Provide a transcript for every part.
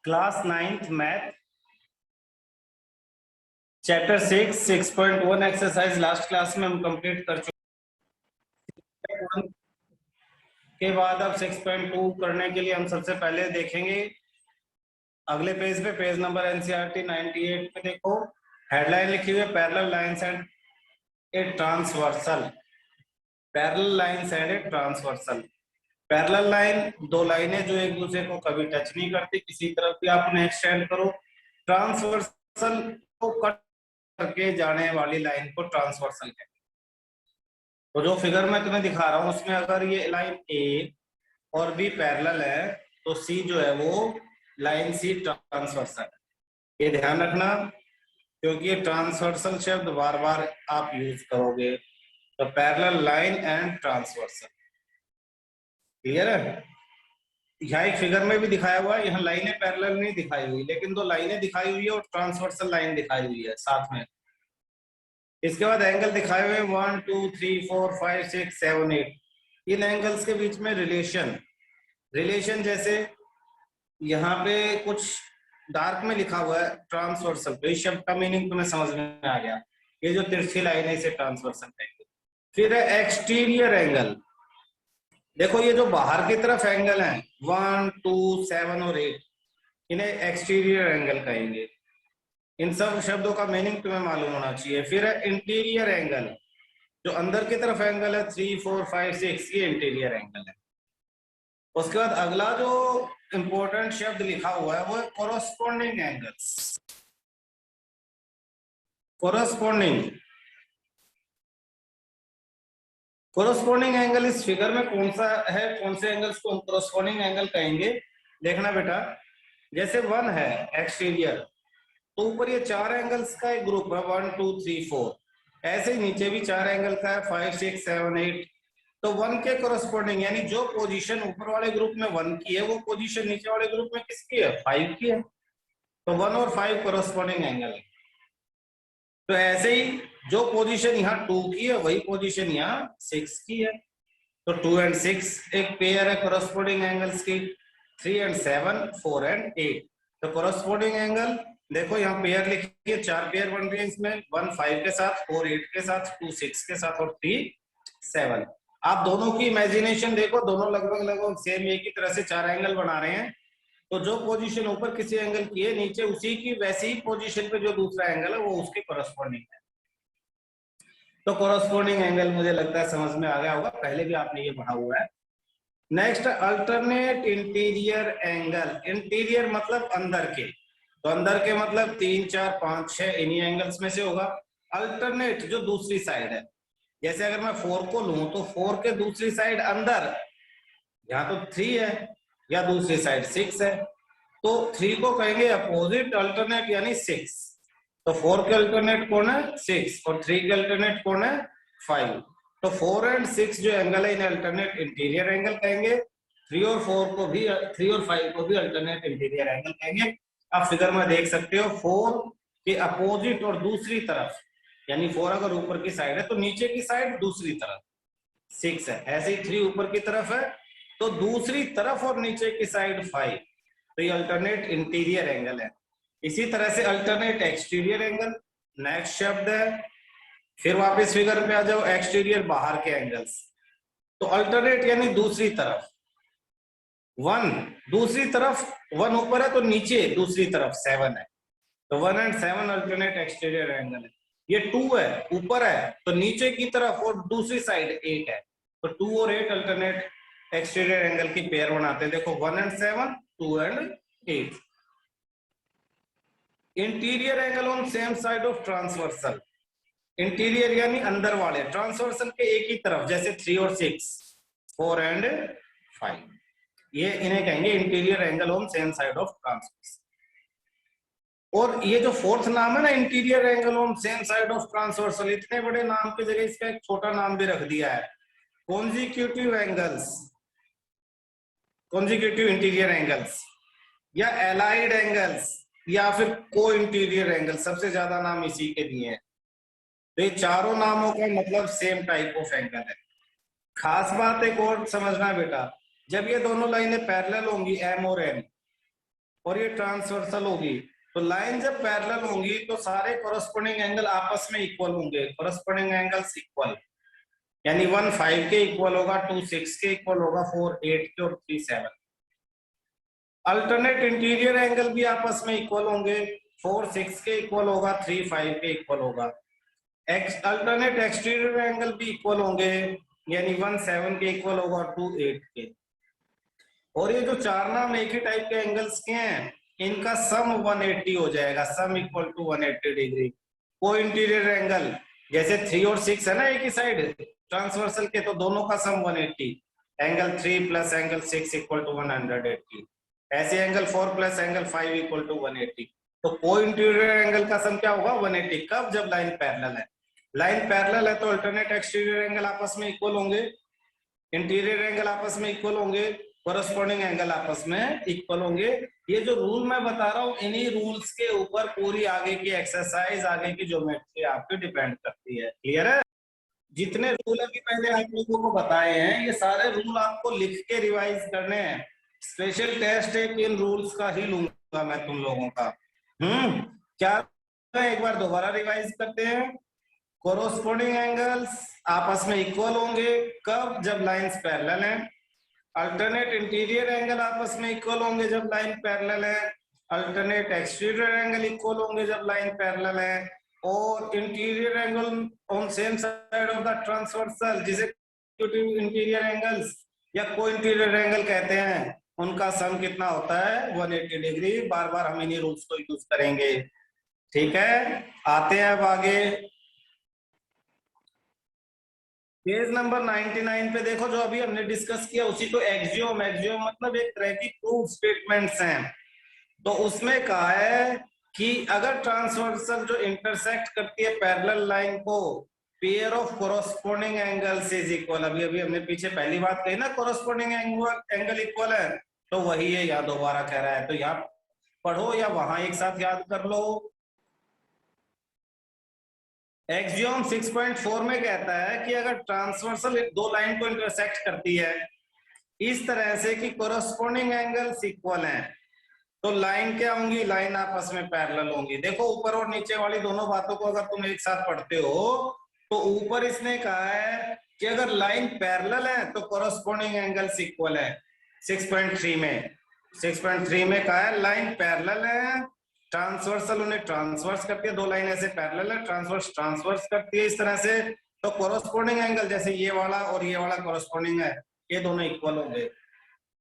Class 9th math chapter 6.1 exercise last class में हम complete कर चुके हैं। के बाद अब 6.2 करने के लिए हम सबसे पहले देखेंगे अगले पेज पे, पेज नंबर एनसीईआरटी 98 पे देखो, हेडलाइन लिखी हुई है parallel lines and a transversal. Parallel lines and a transversal. Parallel line दो लाइनें जो एक दूसरे को कभी टच नहीं करती, किसी तरफ भी आप उन्हें एक्सटेंड करो। ट्रांसवर्सल को कट करके जाने वाली लाइन को ट्रांसवर्सल कहते हैं। तो जो फिगर मैं तुम्हें दिखा रहा हूं उसमें अगर ये लाइन ए और बी पैरेलल है तो सी जो है वो लाइन सी ट्रांसवर्सल है। ये ध्यान रखना क्योंकि ये ट्रांसवर्सल शब्द बार बार आप यूज करोगे। तो parallel line and transversal, clear है। यहाँ एक फिगर में भी दिखाया हुआ है, यहाँ लाइनें पैरेलल नहीं दिखाई हुई लेकिन दो लाइनें दिखाई हुई है और ट्रांसवर्सल लाइन दिखाई हुई है साथ में। इसके बाद एंगल दिखाए हुए 1 2 3 4 5 6 7 8। इन एंगल्स के बीच में रिलेशन जैसे यहाँ पे कुछ डार्क में लिखा हुआ है ट्रांसवर्सल, तो इस शब्द का मीनिंग तुम्हें समझ में आ गया। ये जो तिरछी लाइन है इसे ट्रांसवर्सल कहेंगे। फिर है एक्सटीरियर एंगल। देखो ये जो बाहर की तरफ एंगल है 1 2 7 और 8, इन्हें एक्सटीरियर एंगल कहेंगे। इन सब शब्दों का मीनिंग तुम्हें मालूम होना चाहिए। फिर है इंटीरियर एंगल, जो अंदर की तरफ एंगल है 3 4 5 6, ये इंटीरियर एंगल है। उसके बाद अगला जो इंपॉर्टेंट शब्द लिखा हुआ है वो है कोरस्पॉन्डिंग एंगल्स। कोरस्पॉन्डिंग एंगल इस फिगर में कौन सा है, कौन से एंगल्स को हम कोरस्पॉन्डिंग एंगल कहेंगे, देखना बेटा। जैसे 1 है एक्सटीरियर, तो ऊपर ये 4 एंगल्स का एक ग्रुप है 1 2 3 4। ऐसे ही नीचे भी 4 एंगल का है 5 6 7 8। तो 1 के कोरस्पॉन्डिंग यानी जो पोजीशन ऊपर वाले ग्रुप में 1 की है वो पोजीशन नीचे वाले ग्रुप में किसकी है, 5 की है। तो 1 और 5 कोरस्पॉन्डिंग एंगल है। तो ऐसे ही जो पोजीशन यहाँ 2 की है वही पोजीशन यहाँ 6 की है। तो 2 एंड 6 एक पेयर है कोरस्पॉन्डिंग एंगल्स की। 3 एंड 7, 4 एंड 8। तो कोरस्पॉन्डिंग एंगल देखो यहाँ पेयर लिखी है, 4 पेयर बन रही है इसमें, 1 5 के साथ, 4 8 के साथ, 2 6 के साथ और 3 7। आप दोनों की इमेजिनेशन देखो, दोनों लगभग सेम एक ही तरह से 4 एंगल बना रहे हैं। तो जो पोजीशन ऊपर किसी एंगल की है नीचे उसी की वैसी ही पोजीशन पे जो दूसरा एंगल है वो उसके कोरस्पॉन्डिंग है। तो कोरस्पॉन्डिंग एंगल मुझे लगता है समझ में आ गया होगा, पहले भी आपने ये पढ़ा हुआ है। Next alternate interior angle. Interior मतलब अंदर के, तो अंदर के मतलब 3 4 5 6 इन्हीं एंगल्स में से होगा। अल्टरनेट जो दूसरी साइड है, जैसे अगर मैं 4 को लूं तो 4 के दूसरी साइड अंदर, यहाँ तो 3 है या दूसरी साइड 6 है, तो 3 को कहेंगे अपोजिट अल्टरनेट यानी 6। तो 4 के अल्टरनेट कौन है, 6, और 3 के अल्टरनेट कौन है, 5। तो 4 एंड 6 जो एंगल है इन्हें अल्टरनेट इंटीरियर एंगल कहेंगे। 3 और 5 को भी अल्टरनेट इंटीरियर एंगल कहेंगे। आप फिगर में देख सकते हो 4 के अपोजिट और दूसरी तरफ, यानी 4 अगर ऊपर की साइड है तो नीचे की साइड दूसरी तरफ 6 है। ऐसे ही 3 ऊपर की तरफ है तो दूसरी तरफ और नीचे की साइड 5। तो ये अल्टरनेट इंटीरियर एंगल है। इसी तरह से अल्टरनेट एक्सटीरियर एंगल नेक्स्ट शब्द है। फिर वापस फिगर पे आ जाओ, एक्सटीरियर बाहर के एंगल्स। तो अल्टरनेट यानी दूसरी तरफ, 1 दूसरी तरफ, 1 ऊपर है तो नीचे दूसरी तरफ 7 है। तो 1 एंड 7 अल्टरनेट एक्सटीरियर एंगल है। ये 2 है ऊपर है तो नीचे की तरफ और दूसरी साइड 8 है। तो 2 और 8 अल्टरनेट एक्सटीरियर एंगल की पेयर बनाते हैं। देखो 1 and 7, 2 and 8। Interior angle on same side of transversal. Interior यानी अंदर वाले, ट्रांसवर्सल के एक ही तरफ, जैसे 3 और 6, 4 एंड 5। ये इन्हें कहेंगे interior angle on same side of transversal. और ये जो फोर्थ नाम है ना, interior angle on same side of transversal, इतने बड़े नाम की जगह इसका एक छोटा नाम भी रख दिया है, consecutive angles, consecutive interior angles या एलाइड एंगल्स या फिर को इंटीरियर एंगल। सबसे ज्यादा नाम इसी के दिए हैं। तो ये चारों नामों का मतलब सेम टाइप ऑफ एंगल है। खास बात एक और समझना बेटा, जब ये दोनों लाइनें पैरेलल होंगी एम और एन, और ये ट्रांसवर्सल होगी। तो लाइन जब पैरेलल होंगी तो सारे कोरस्पोंडिंग एंगल आपस में इक्वल होंगे, कोरस्पोंडिंग एंगल्स इक्वल, यानी 1 5 के इक्वल होगा, 2 6 के इक्वल होगा, 4 8 के और 3 7। अल्टरनेट इंटीरियर एंगल भी आपस में इक्वल होंगे, 4 6 के इक्वल होगा, 3 5 के इक्वल होगा। अल्टरनेट एक्सटीरियर एंगल भी इक्वल होंगे, यानी 1 7 के इक्वल होगा, 2 8 के। और ये जो चार नाम एक ही टाइप के एंगल्स के हैं, इनका सम 180 हो जाएगा, सम इक्वल टू 180 डिग्री। को इंटीरियर एंगल जैसे 3 और 6 है ना एक ही साइड ट्रांसवर्सल के, तो दोनों का sum 180, angle 3 plus angle 6 equal to 180। ऐसे angle 4 plus angle 5 equal to 180। तो को इंटीरियर एंगल का सम क्या होगा? 180। कब? जब लाइन पैरेलल है। लाइन पैरेलल है तो अल्टरनेट एक्सटीरियर एंगल आपस में इक्वल होंगे, इंटीरियर एंगल आपस में इक्वल होंगे, कोरस्पोंडिंग एंगल आपस में इक्वल होंगे। ये जो रूल मैं बता रहा हूं, इन्हीं रूल्स के ऊपर पूरी आगे की एक्सरसाइज, आगे की ज्योमेट्री आपकी डिपेंड करती है। क्लियर है? जितने रूल अभी पहले आप लोगों को बताए हैं, ये सारे रूल आपको लिख के रिवाइज करने हैं। स्पेशल टेस्ट एक इन रूल्स का ही लूंगा मैं तुम लोगों का। क्या एक बार दोबारा रिवाइज करते हैं। कोरोस्पोंडिंग एंगल्स आपस में इक्वल होंगे कब? जब लाइंस पैरेलल हैं। अल्टरनेट इंटीरियर एंगल आपस में इक्वल होंगे जब लाइन पैरेलल है। अल्टरनेट एक्सटीरियर एंगल इक्वल होंगे जब लाइन पैरेलल है। और interior angle on same side of the transversal, जिसे इंटीरियर एंगल्स या को इंटीरियर एंगल कहते हैं, उनका सम कितना होता है? 180 डिग्री। बार बार हम इन्हीं रूल्स को यूज करेंगे। ठीक है, आते हैं अब आगे। पेज नंबर 99 पे देखो, जो अभी हमने डिस्कस किया उसी को एक्सियोम, एक्सियोम मतलब एक तरह की प्रूफ स्टेटमेंट्स हैं। तो उसमें कहा है कि अगर ट्रांसवर्सल जो इंटरसेक्ट करती है पैरेलल लाइन को, pair of corresponding angles is equal. अभी अभी हमने पीछे पहली बात कही ना, कोरस्पोंडिंग एंगल इक्वल है, तो वही है, यहाँ दोबारा कह रहा है, तो यहाँ पढ़ो या वहां एक साथ याद कर लो। एक्सियोम 6.4 में कहता है कि अगर ट्रांसवर्सल दो लाइन को इंटरसेक्ट करती है इस तरह से कि कोरस्पोंडिंग एंगल्स इक्वल हैं, तो लाइन क्या होंगी? लाइन आपस में पैरेलल होंगी। देखो ऊपर और नीचे वाली दोनों बातों को अगर तुम एक साथ पढ़ते हो, तो ऊपर इसने कहा है कि अगर लाइन पैरेलल है तो कोरस्पोंडिंग एंगल्स इक्वल है। 6.3 में कहा है लाइन पैरेलल है, ट्रांसवर्सल उन्हें ट्रांसवर्स करती है, दो लाइन ऐसे पैरेलल है, ट्रांसवर्स ट्रांसवर्स करती है इस तरह से, तो कोरस्पोंडिंग एंगल जैसे ये वाला और ये वाला कोरस्पोंडिंग है, ये दोनों इक्वल होंगे।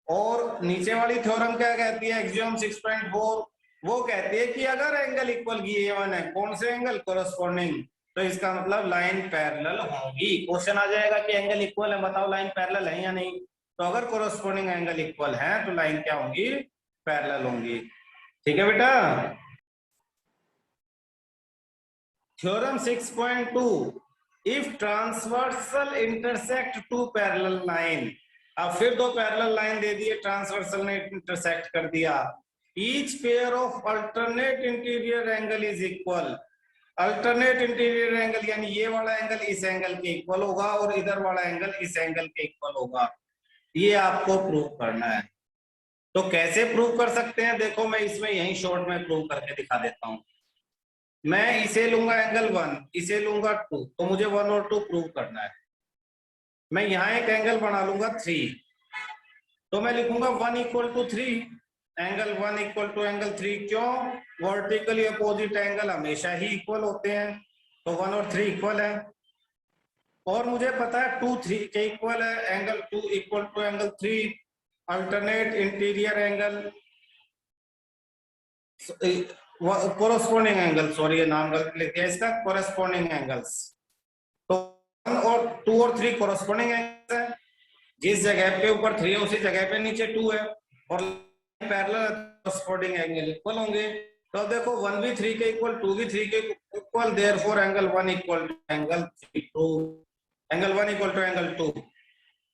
और नीचे वाली थ्योरम क्या कहती है? एक्सियोम 6.4 वो कहती है कि अगर एंगल इक्वल गिवन है, कौन से एंगल? कोरस्पोंडिंग, तो इसका मतलब लाइन पैरेलल होगी। क्वेश्चन आ जाएगा कि एंगल इक्वल है, बताओ लाइन पैरेलल है या नहीं। तो अगर कोरस्पोंडिंग एंगल इक्वल है तो लाइन क्या होंगी? पैरेलल होंगी। ठीक है बेटा। Theorem 6.2, if transversal intersect two parallel line. अब फिर दो पैरेलल लाइन दे दिए, ट्रांसवर्सल ने इंटरसेक्ट कर दिया। Each pair of alternate interior angle is equal. Alternate interior angle यानी ये वाला एंगल इस एंगल के इक्वल होगा और इधर वाला एंगल इस एंगल के इक्वल होगा। ये आपको प्रूव करना है। तो कैसे प्रूव कर सकते हैं? देखो मैं इसमें यही शॉर्ट में प्रूव करके दिखा देता हूं। मैं इसे लूंगा एंगल 1, इसे लूंगा 2, तो मुझे 1 और 2 प्रूव करना है। मैं यहां एक एंगल बना लूंगा 3, तो मैं लिखूंगा 1 equal to 3, angle 1 equal to angle 3। क्यों? वर्टिकली अपोजिट एंगल हमेशा ही इक्वल होते हैं, तो 1 और 3 इक्वल है। और मुझे पता है 2 3 के इक्वल है, angle 2 equal to angle 3। Alternate interior angle, corresponding angle, sorry ये नाम गलत लिख दिया इसका, कोरस्पोंडिंग एंगल्स। तो 1 और 2 और 3 कोरस्पोंडिंग एंगल्स है, जिस जगह पे ऊपर 3 है उसी जगह पे नीचे 2 है, और पैरेलल कोरस्पोंडिंग एंगल इक्वल होंगे। तो देखो 1 भी 3 के इक्वल, 2 भी 3 के equal, therefore angle 1 equal to angle 2, angle 1 equal to angle 2।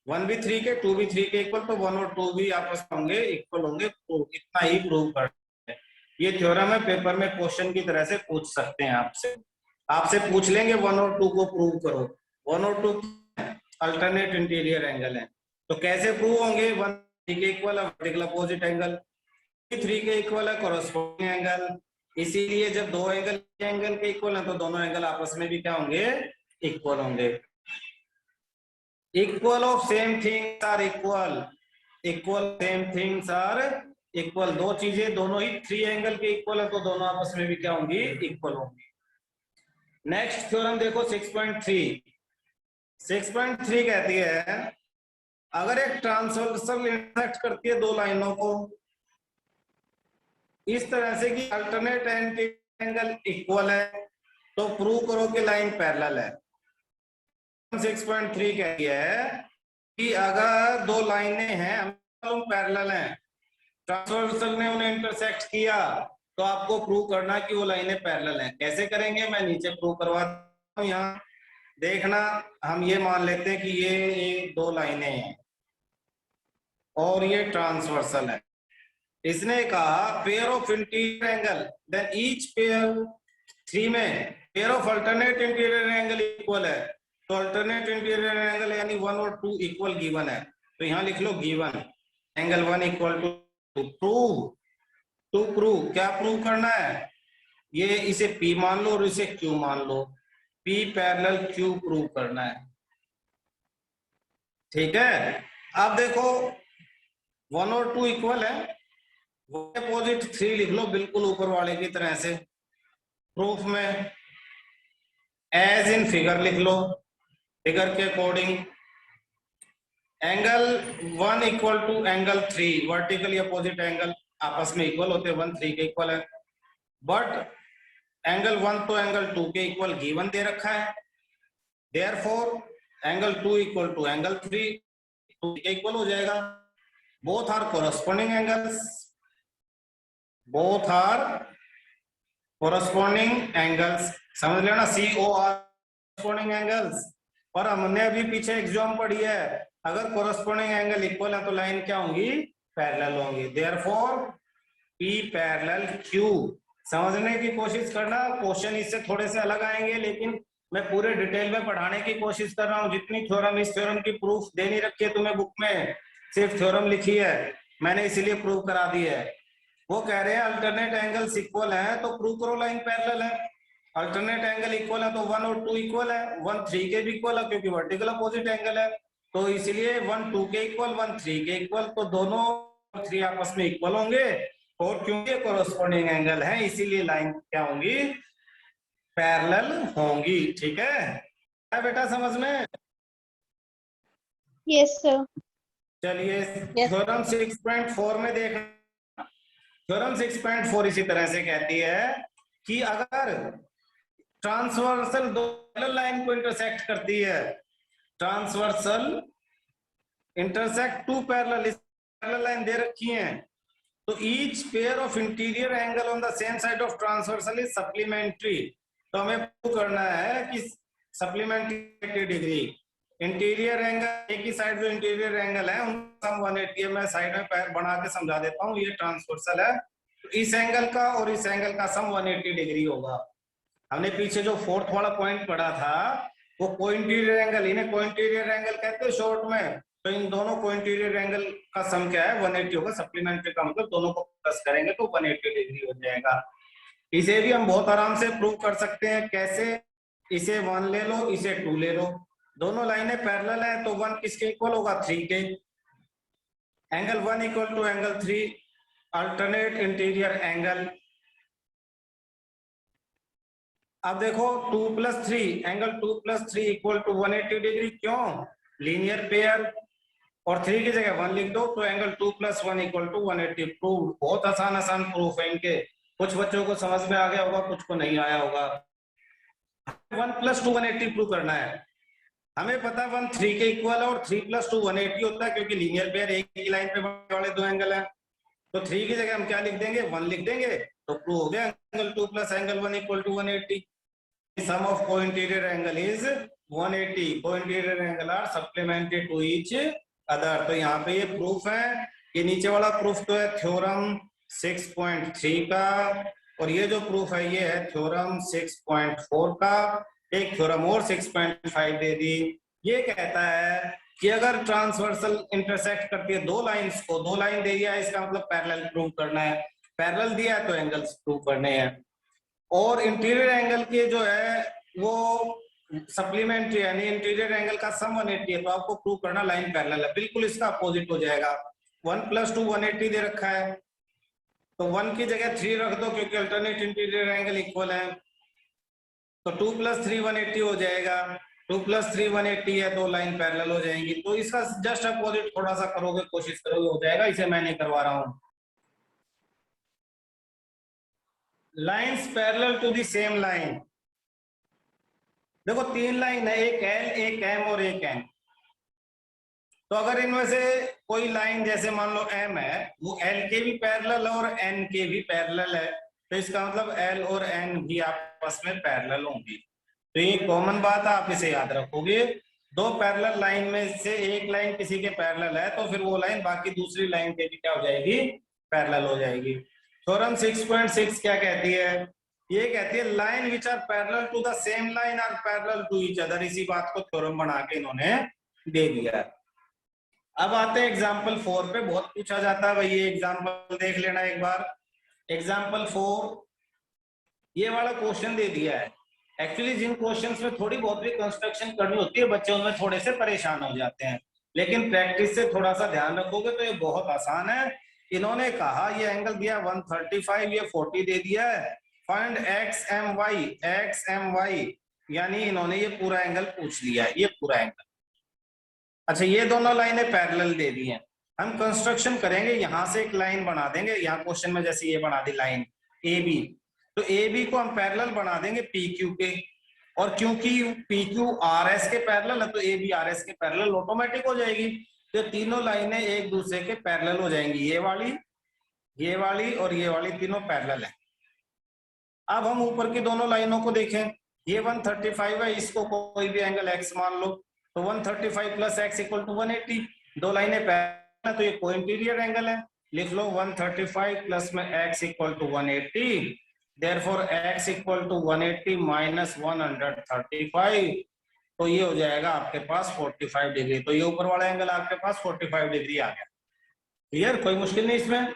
1 भी 3 के, 2 भी 3 के इक्वल, तो 1 और 2 भी आपस में होंगे इक्वल होंगे। तो इतना ही प्रूव कर, ये थ्योरम है, पेपर में क्वेश्चन की तरह से पूछ सकते हैं आपसे। आपसे पूछ लेंगे 1 और 2 को प्रूव करो। 1 और 2 अल्टरनेट इंटीरियर एंगल है, तो कैसे प्रूव होंगे? 1 के इक्वल, वर्टिकल अपोजिट एंगल, 3 के इक्वल है कोरस्पोंडिंग एंगल, इसीलिए जब दो एंगल के इक्वल है तो दोनों एंगल आपस में भी क्या होंगे, इक्वल होंगे। Equal of same things are equal, equal same things are equal, दो चीजें दोनों ही 3 एंगल के इक्वल है तो दोनों आपस में भी क्या होंगी, इक्वल होंगी। नेक्स्ट थ्योरम देखो 6.3। 6.3 कहती है अगर एक ट्रांसवर्सल इंटरसेक्ट करती है दो लाइनों को इस तरह से कि अल्टरनेट एंगल इक्वल है तो प्रूव करो कि लाइन पैरेलल है। 6.3 कहती है कि अगर दो लाइनें हैं पैरेलल हैं, ट्रांसवर्सल ने उन्हें इंटरसेक्ट किया तो आपको प्रूव करना कि वो लाइनें पैरेलल हैं। कैसे करेंगे, मैं नीचे प्रूव करवाता हूं। यहाँ देखना, हम ये मान लेते हैं कि ये एक दो लाइनें हैं और ये ट्रांसवर्सल है। इसने कहा pair of interior angle then each pair 3 में pair of alternate interior angle equal है, तो अल्टरनेट इंटीरियर एंगल यानी 1 और 2 इक्वल गिवन है, तो यहां लिख लो given angle 1 equal to prove. To prove क्या प्रूव करना है, ये इसे P मान लो और इसे Q मान लो, P पैरेलल Q प्रूव करना है। ठीक है, अब देखो 1 और 2 इक्वल है, अपोजिट 3 लिख लो बिल्कुल ऊपर वाले की तरह से। प्रूफ में एज इन फिगर लिख लो, फिगर के according angle 1 equal to angle 3 vertically opposite angle आपस में इक्वल होते हैं, 1 3 के इक्वल है, बट एंगल 1 तो एंगल 2 के इक्वल गिवन दे रखा है, therefore angle 2 equal to angle 3 2 के इक्वल हो जाएगा। Both are corresponding angles, both are corresponding angles, समझ लेना COR कोरस्पोंडिंग एंगल्स। और हमने अभी पीछे एग्जाम पढ़ी है, अगर कोरस्पोंडिंग एंगल इक्वल है तो लाइन क्या होंगी, पैरेलल होंगी, देयरफॉर P पैरेलल Q। समझने की कोशिश करना, क्वेश्चन इससे थोड़े से अलग आएंगे लेकिन मैं पूरे डिटेल में पढ़ाने की कोशिश कर रहा हूं। जितनी थ्योरम इस थ्योरम की प्रूफ दे नहीं रखी है तुम्हें बुक में, सिर्फ थ्योरम लिखी है मैंने, इसीलिए प्रूव करा दी है। वो कह रहे हैं अल्टरनेट एंगल्स इक्वल हैं तो प्रूव करो लाइन पैरेलल है। अल्टरनेट एंगल इक्वल है तो 1 और 2 इक्वल है, 1 3 के भी इक्वल है क्योंकि वर्टिकल अपोजिट एंगल है, तो इसलिए 1 2 के इक्वल 1 3 के इक्वल, तो दोनों 3 आपस में इक्वल होंगे और क्योंकि कोरस्पोंडिंग एंगल है इसीलिए लाइन क्या होंगी, पैरेलल होंगी। ठीक है बेटा, समझ में? Yes sir. चलिए थ्योरम 6.4 में देखना। थ्योरम 6.4 इसी तरह से कहती है कि अगर ट्रांसवर्सल दो लाइन को इंटरसेक्ट करती है, ट्रांसवर्सल इंटरसेक्ट टू पैरेलल, इस पैरेलल लाइन दे रखी है, तो each pair of interior angle on the same side of transversal is supplementary. तो हमें प्रूव करना है कि सप्लीमेंट्री डिग्री इंटीरियर एंगल, एक ही साइड जो इंटीरियर एंगल है उनका सम 180 है। मैं साइड में पैर बना के समझा देता हूँ, ये ट्रांसवर्सल है तो इस एंगल का और इस एंगल का सम 180 डिग्री होगा। हमने पीछे जो 4th वाला पॉइंट पढ़ा था वो कोइंटीरियर एंगल, इन्हें कोइंटीरियर एंगल कहते हैं शॉर्ट में, तो इन दोनों कोइंटीरियर एंगल का सम क्या है, 180 होगा। सप्लीमेंट्री का मतलब दोनों को प्लस करेंगे तो 180 डिग्री हो जाएगा। इसे भी हम बहुत आराम से प्रूव कर सकते हैं। कैसे, इसे 1 ले लो, इसे 2 ले लो, दोनों लाइनें पैरेलल हैं तो 1 किसके इक्वल होगा, 3 के। Angle 1 equal to angle 3 alternate interior angle. अब देखो 2 + 3 एंगल 2 + 3 इक्वल टू 180 डिग्री, क्यों, लीनियर पेयर, और 3 की जगह 1 लिख दो तो एंगल 2 + 1 इक्वल टू 180। प्रूव, बहुत आसान प्रूफ है इनके, कुछ बच्चों को समझ में आ गया होगा, कुछ को नहीं आया होगा। 1 + 2 180 प्रूव करना है। हमें पता है 1 3 के इक्वल है और 3 + 2 180 होता है क्योंकि लीनियर पेयर एक ही लाइन पे बनने वाले दो एंगल हैं, तो 3 की जगह हम क्या लिख देंगे, 1 लिख देंगे तो प्रूव हो गया angle 2 + angle 1 equal to 180। Sum of cointerior angle is 180, cointerior angle are supplementary to each other. तो यहाँ पे ये प्रूफ है, ये नीचे वाला प्रूफ तो है थ्योरम 6.3 का, और ये जो प्रूफ है ये है थ्योरम 6.4 का। एक थ्योरम और 6.5 दे दी, ये कहता है कि अगर ट्रांसवर्सल इंटरसेक्ट करती है दो लाइंस को, दो लाइन दे दिया है इसका मतलब पैरेलल प्रूव करना है, पैरेलल दिया है तो एंगल्स प्रूव करने हैं। और इंटीरियर एंगल के जो है वो सप्लीमेंट्री यानी इंटीरियर एंगल का सम 180 है, तो आपको प्रूव करना लाइन पैरेलल है, बिल्कुल इसका अपोजिट हो जाएगा। 1 + 2 180 दे रखा है, तो 1 की जगह 3 रख दो क्योंकि अल्टरनेट इंटीरियर एंगल इक्वल है, तो 2 + 3 180 हो जाएगा। 2 + 3 180 है, तो लाइन पैरेलल हो जाएंगी। तो इसका जस्ट अपोजिट थोड़ा सा करोगे, कोशिश करोगे, हो जाएगा। इसे मैं नहीं करवा रहा हूं। Lines parallel to the same line, देखो 3 लाइन है, एक एल, एक एम और एक एन। तो अगर इनमें से कोई लाइन जैसे मान लो एम है, वो एल के भी पैरेलल है और एन के भी पैरेलल है, तो इसका मतलब एल और एन भी आपस में पैरेलल होंगी। तो ये कॉमन बात है, आप इसे याद रखोगे। दो पैरेलल लाइन में से एक लाइन किसी के पैरेलल है तो फिर वो लाइन बाकी दूसरी लाइन के भी क्या हो जाएगी, पैरेलल हो जाएगी। थ्योरम 6.6 क्या कहती है? ये कहती है line which are parallel to the same line are parallel to each other. इसी बात को थ्योरम बना के इन्होंने दे दिया। अब आते हैं एग्जाम्पल 4 पे, बहुत पूछा जाता है भाई, ये एग्जाम्पल देख लेना एक बार। एग्जाम्पल 4 ये वाला क्वेश्चन दे दिया है। एक्चुअली जिन क्वेश्चंस में थोड़ी बहुत भी कंस्ट्रक्शन करनी होती है बच्चे उनमें थोड़े से परेशान हो जाते हैं, लेकिन प्रैक्टिस से थोड़ा सा ध्यान रखोगे तो ये बहुत आसान है। इन्होंने कहा ये एंगल दिया 135, ये 40 दे दिया है, फाइंड एक्स एम वाई, यानी इन्होंने ये पूरा एंगल पूछ लिया है, ये पूरा एंगल। अच्छा, ये दोनों लाइनें पैरेलल दे दी हैं, हम कंस्ट्रक्शन करेंगे, यहां से एक लाइन बना देंगे, यहाँ क्वेश्चन में जैसे ये बना दी लाइन ए बी, तो ए बी को हम पैरेलल बना देंगे पी क्यू के, और क्योंकि पी क्यू आर एस के पैरेलल है तो ए बी आर एस के पैरेलल ऑटोमेटिक हो जाएगी। तो तीनों लाइनें एक दूसरे के पैरेलल हो जाएंगी, ये वाली और ये वाली तीनों पैरेलल है। अब हम ऊपर की दोनों लाइनों को देखें, ये 135 है, इसको कोई भी एंगल एक्स मान लो, तो 135 + x = 180। दो लाइनें पैरेलल है तो ये कोइंटीरियर एंगल है, लिख लो 135 + में x = 180, देयरफॉर x = 180 - 135, तो ये हो जाएगा आपके पास 45 डिग्री। तो ये ऊपर वाला एंगल आपके पास 45 डिग्री आ गया। क्लियर, कोई मुश्किल नहीं इसमें।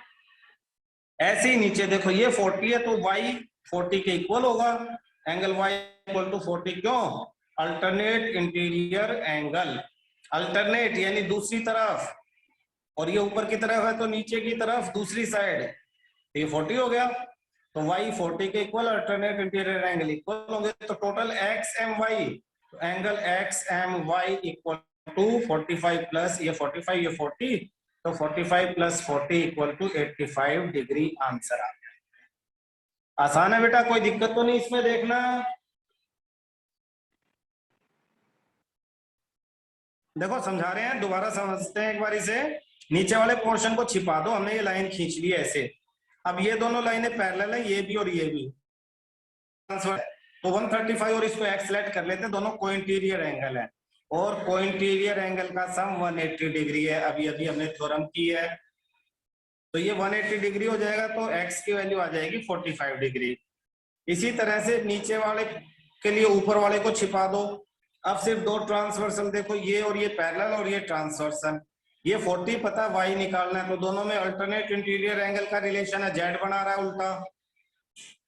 ऐसे ही नीचे देखो, ये 40 है तो y 40 के इक्वल होगा, एंगल y = 40, क्यों? अल्टरनेट इंटीरियर एंगल, अल्टरनेट यानी दूसरी तरफ, और ये ऊपर की तरफ है तो नीचे की तरफ दूसरी साइड, ये 40 हो गया। तो y 40 के इक्वल, अल्टरनेट इंटीरियर एंगल इक्वल होंगे, तो total X M Y, angle X M Y equal to 45 plus ये 45 ये 40, तो 45 + 40 = 85 डिग्री आंसर आ गया। आसान है बेटा, कोई दिक्कत तो नहीं इसमें, देखना। देखो समझा रहे हैं, दोबारा समझते हैं एक बार इसे। नीचे वाले पोर्शन को छिपा दो, हमने ये लाइन खींच ली है ऐसे। अब ये दोनों लाइनें पैरेलल है, ये भी और ये भी, तो 135 और इसको एक्स सेलेक्ट कर लेते हैं, दोनों कोइंटीरियर एंगल है, और कोइंटीरियर एंगल का सम 180 डिग्री है। अभी अभी हमने थ्योरम की है, तो ये 180 डिग्री हो जाएगा, तो एक्स की वैल्यू आ जाएगी 45 डिग्री। इसी तरह से नीचे वाले के लिए ऊपर वाले को छिपा दो। अब सिर्फ दो ट्रांसवर्सल देखो, ये और ये पैरेलल और ये ट्रांसवर्सल, ये 40 पता y निकालना है, तो दोनों में अल्टरनेट इंटीरियर एंगल का रिलेशन है, z बना रहा है उल्टा,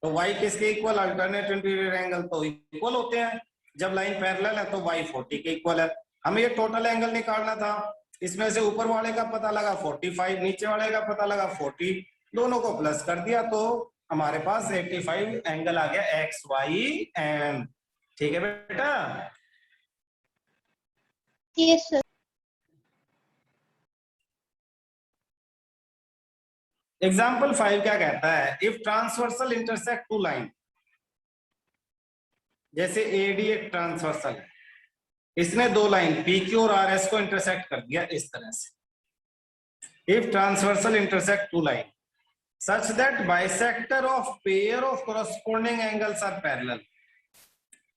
तो y किसके इक्वल? अल्टरनेट इंटीरियर एंगल तो इक्वल होते हैं, जब लाइन पैरेलल है तो y 40 के इक्वल है। हमें ये टोटल एंगल निकालना था, इसमें से ऊपर वाले का पता लगा 45, नीचे वाले का पता लगा 40, दोनों को प्लस कर दिया तो हमारे पास 85 एंगल आ गया एक्स वाई एम। ठीक है बेटा? Yes sir. एग्जाम्पल 5 क्या कहता है? If transversal intersect two line, जैसे एडी एक ट्रांसवर्सल है, इसने दो लाइन पी क्यू और आर एस को इंटरसेक्ट कर दिया इस तरह से। If transversal intersect two line such that bisector of pair of corresponding angles are parallel,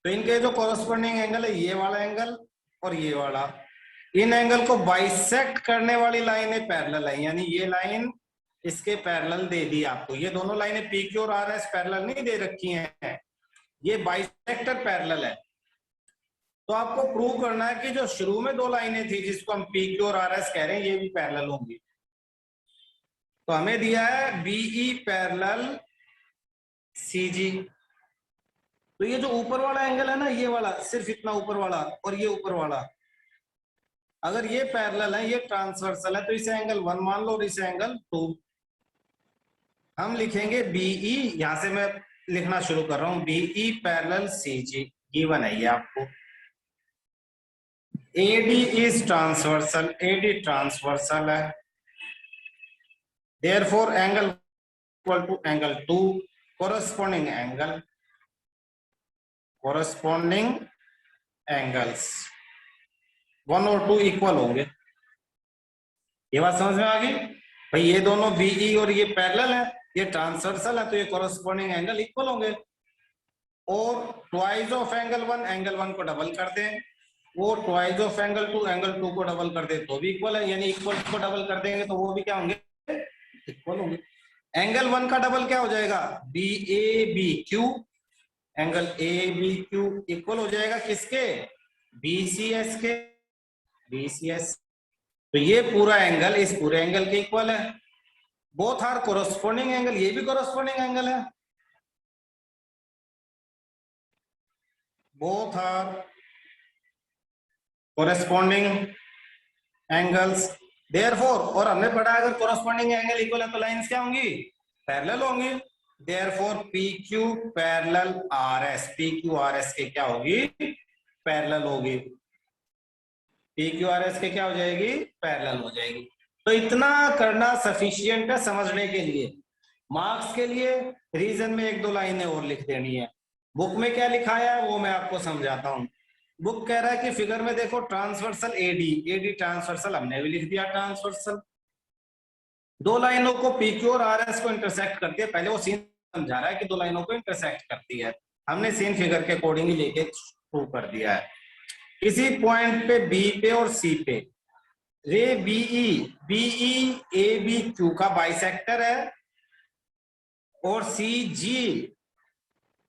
तो इनके जो corresponding एंगल है, ये वाला एंगल और ये वाला, इन एंगल को बाइसेक्ट करने वाली लाइनें पैरेलल है, यानी ये लाइन इसके पैरेलल दे दी आपको। ये दोनों लाइनें पी क्यू और आर एस पैरेलल नहीं दे रखी हैं, ये बाइसेक्टर पैरेलल है। तो आपको प्रूव करना है कि जो शुरू में दो लाइनें थी जिसको हम पी क्यू और आर एस कह रहे हैं ये भी पैरेलल होंगी। तो हमें दिया है बीई पैरेलल सीजी। तो ये जो ऊपर वाला एंगल है ना, ये वाला सिर्फ इतना ऊपर वाला और ये ऊपर वाला, अगर ये पैरेलल है, ये ट्रांसवर्सल है, तो इसे एंगल 1 मान लो और इसे एंगल 2। हम लिखेंगे बीई, यहां से मैं लिखना शुरू कर रहा हूं, बीई पैरेलल सीजी गिवन है ये आपको। AD is transversal, AD transversal है, therefore angle equal to angle 2, corresponding angle, corresponding angles 1 और 2 इक्वल होंगे। ये बात समझ में आ गई भाई? ये दोनों बीई और ये पैरेलल है, ये ट्रांसवर्सल है, तो ये कोरस्पॉन्डिंग एंगल इक्वल होंगे। और ट्वाइस ऑफ एंगल 1, एंगल 1 को डबल कर दें, वो ट्वाइस ऑफ एंगल 2, एंगल 2 को डबल कर दे तो भी इक्वल है, यानी इक्वल को डबल कर देंगे तो वो भी क्या होंगे? इक्वल होंगे। एंगल 1 का डबल क्या हो जाएगा? B A B Q, angle A B Q equal हो जाएगा किसके? बीसीएस के, बीसीएस। तो ये पूरा एंगल इस पूरे एंगल के इक्वल है। बोथ आर कोरस्पॉन्डिंग एंगल, ये भी कोरस्पॉन्डिंग एंगल है, both are corresponding angles, therefore, और हमने पढ़ा अगर कोरस्पॉन्डिंग एंगल इक्वल है तो लाइंस क्या होंगी? पैरेलल होंगी। Therefore P Q parallel R S, P Q R S के क्या होगी? पैरेलल होगी। पी क्यू आर एस के क्या हो जाएगी? पैरेलल हो जाएगी। तो इतना करना सफिशियंट है समझने के लिए। मार्क्स के लिए रीजन में 1-2 लाइनें और लिख देनी है। बुक में क्या लिखा है वो मैं आपको समझाता हूं। बुक कह रहा है कि फिगर में देखो ट्रांसवर्सल एडी, एडी ट्रांसवर्सल, हमने भी लिख दिया ट्रांसवर्सल। दो लाइनों को पीक्यू और आरएस को इंटरसेक्ट करती है, पहले वो सीन समझा रहा है कि दो लाइनों को इंटरसेक्ट करती है, हमने सीन फिगर के अकॉर्डिंग ही लेके प्रूव कर दिया है। इसी पॉइंट पे बी पे और सी पे ray BE, BE A B Q का बाइसेक्टर है, और C G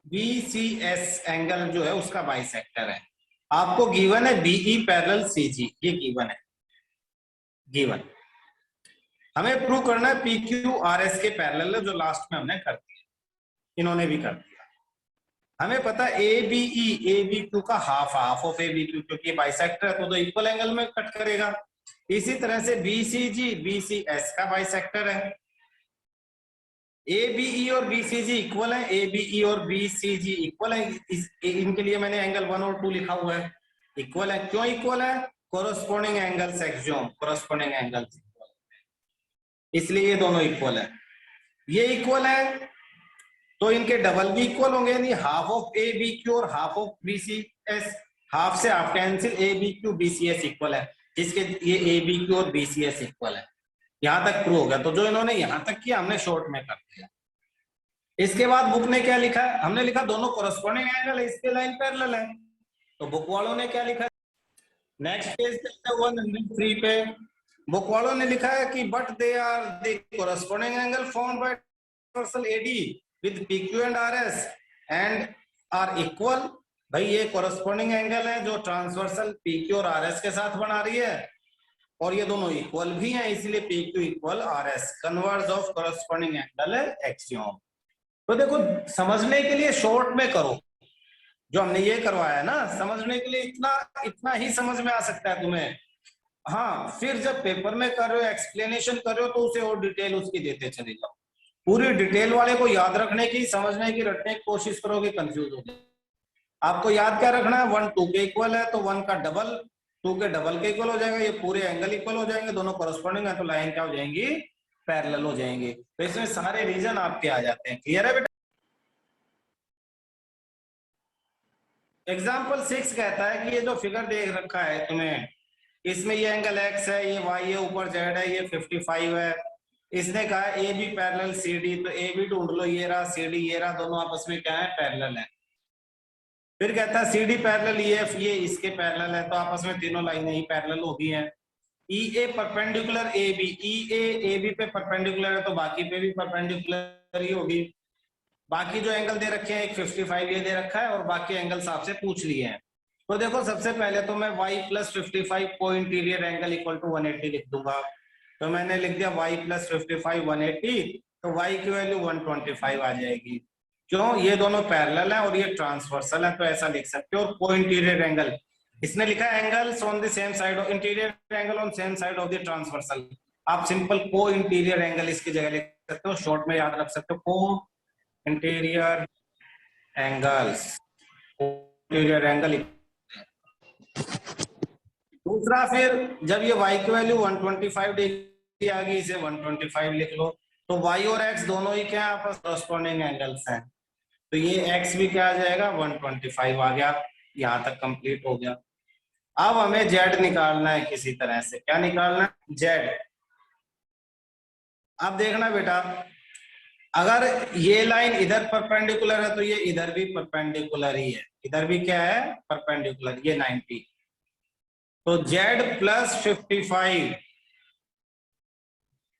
B C S angle जो है उसका बाइसेक्टर है। आपको गिवन है बीई पैरेलल सी जी, ये गिवन है, गिवन। हमें प्रूव करना है पी क्यू आर एस के पैरेलल है, जो लास्ट में हमने कर दिया, इन्होंने भी कर दिया। हमें पता है A B E, A B Q का half, half of A B Q, क्योंकि बाइसेक्टर है तो इक्वल एंगल में कट करेगा। इसी तरह से B C G B C S का बाइसेक्टर है। ए बी ई और बी सी जी इक्वल है, ए बी ई और बी सी जी इक्वल है, इनके लिए मैंने एंगल 1 और 2 लिखा हुआ है, इक्वल है। क्यों इक्वल है? Corresponding angles axiom, corresponding angles, इसलिए ये दोनों इक्वल है। ये इक्वल है तो इनके डबल भी इक्वल होंगे, यानी half of A B Q और half of B C S, half से half cancel, A B Q B C S equal है, जिसके ये ए बी क्यू और बी सी एस इक्वल है। यहां तक प्रूव हो गया। तो जो इन्होंने यहां तक किया हमने शॉर्ट में कर दिया। इसके बाद बुक ने क्या लिखा है? हमने लिखा दोनों कोरस्पॉन्डिंग एंगल है, इसके लाइन पैरेलल है। तो बुक वालों ने क्या लिखा है? नेक्स्ट पेज पे 103 पे बुक वालों ने लिखा है कि but they are the corresponding angle formed by transversal AD with PQ and RS and are equal. भाई ये कोरस्पॉन्डिंग एंगल है जो ट्रांसवर्सल पीक्यू और आरएस के साथ बना रही है, और ये दोनों इक्वल भी हैं, इसलिए PQ equal RS, converse of corresponding angle है एक्सियोम। तो देखो समझने के लिए शॉर्ट में करो, जो हमने ये करवाया है ना, समझने के लिए इतना इतना ही समझ में आ सकता है तुम्हें। हाँ, फिर जब पेपर में कर रहे हो, एक्सप्लेनेशन कर रहे हो, तो उसे और डिटेल उसकी देते चले जाओ। पूरी डिटेल वाले को याद रखने की, समझने की, रटने की कोशिश करोगे, कंफ्यूज हो जाए। आपको याद क्या रखना है? 1 2 के इक्वल है तो 1 का डबल 2 के डबल के इक्वल हो जाएगा, ये पूरे एंगल इक्वल हो जाएंगे, दोनों कोरस्पॉन्डिंग है तो लाइन क्या हो जाएंगी? पैरेलल हो जाएंगे। तो इसमें सारे रीजन आपके आ जाते हैं। क्लियर है बेटा? एग्जाम्पल 6 कहता है कि ये जो फिगर देख रखा है तुम्हें, इसमें ये एंगल x है, ये y है, ऊपर z है, ये 55 है। इसने कहा A B parallel C D, तो ए बी ढूंढ लो, ये रहा, सी डी ये रहा, दोनों आपस में क्या है? पैरेलल है। फिर कहता है C D parallel E F, ये इसके पैरेलल है, तो आपस में तीनों लाइनें ही पैरेलल होगी हैं। E A perpendicular A B, E A B पे परपेंडिकुलर है तो बाकी पे भी परपेंडिकुलर ही होगी। बाकी जो एंगल दे रखे हैं, एक 55 ये दे रखा है और बाकी एंगल्स आपसे पूछ लिए हैं। तो देखो सबसे पहले तो मैं y प्लस 55 को इंटीरियर एंगल इक्वल टू 180 लिख दूंगा। तो मैंने लिख दिया y प्लस 55 180, तो y की वैल्यू 125 आ जाएगी। क्यों? ये दोनों पैरेलल है और ये ट्रांसवर्सल है, तो ऐसा लिख सकते हो। और को इंटीरियर एंगल, इसने लिखा angles on the same side of interior angle on same side of the transversal. आप सिंपल को इंटीरियर एंगल इसकी जगह लिख सकते हो, शॉर्ट में याद रख सकते हो को इंटीरियर एंगल्स, इंटीरियर एंगल। दूसरा, फिर जब ये y की वैल्यू 125 डिग्री आ गई, इसे 125 लिख लो। तो y और x दोनों ही क्या आपस कॉरस्पॉन्डिंग एंगल्स हैं, तो ये x भी क्या आ जाएगा 125 आ गया। यहां तक कंप्लीट हो गया। अब हमें z निकालना है किसी तरह से। क्या निकालना है? z। अब देखना बेटा, अगर ये लाइन इधर परपेंडिकुलर है तो ये इधर भी परपेंडिकुलर ही है, इधर भी क्या है परपेंडिकुलर, ये 90। तो z प्लस 55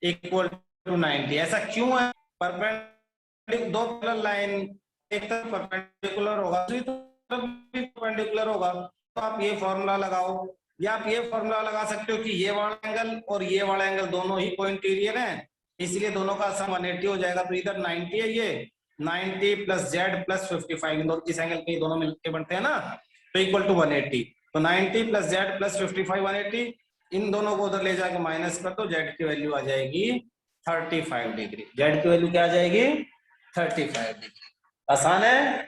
इक्वल टू 90। ऐसा क्यों है? परपेंडिकुलर दो पैरेलल लाइन, एक तरफ परपेंडिकुलर होगा, दूसरी तरफ भी परपेंडिकुलर होगा। तो आप ये फॉर्मूला लगाओ, या आप ये फॉर्मूला लगा सकते हो कि ये वाला एंगल और ये वाला एंगल दोनों ही कोइंटीरियर हैं, इसलिए दोनों का सम 180 हो जाएगा। तो इधर 90 है, ये 90 प्लस z प्लस 55, इन दोनों इस एंगल के दोनों मिलकर बनते हैं ना, तो इक्वल टू 180। तो 90 प्लस z प्लस 55 180, इन दोनों को उधर ले जाके माइनस कर दो, z की वैल्यू आ जाएगी 35 डिग्री। z की वैल्यू क्या आ जाएगी 35 डिग्री। आसान है।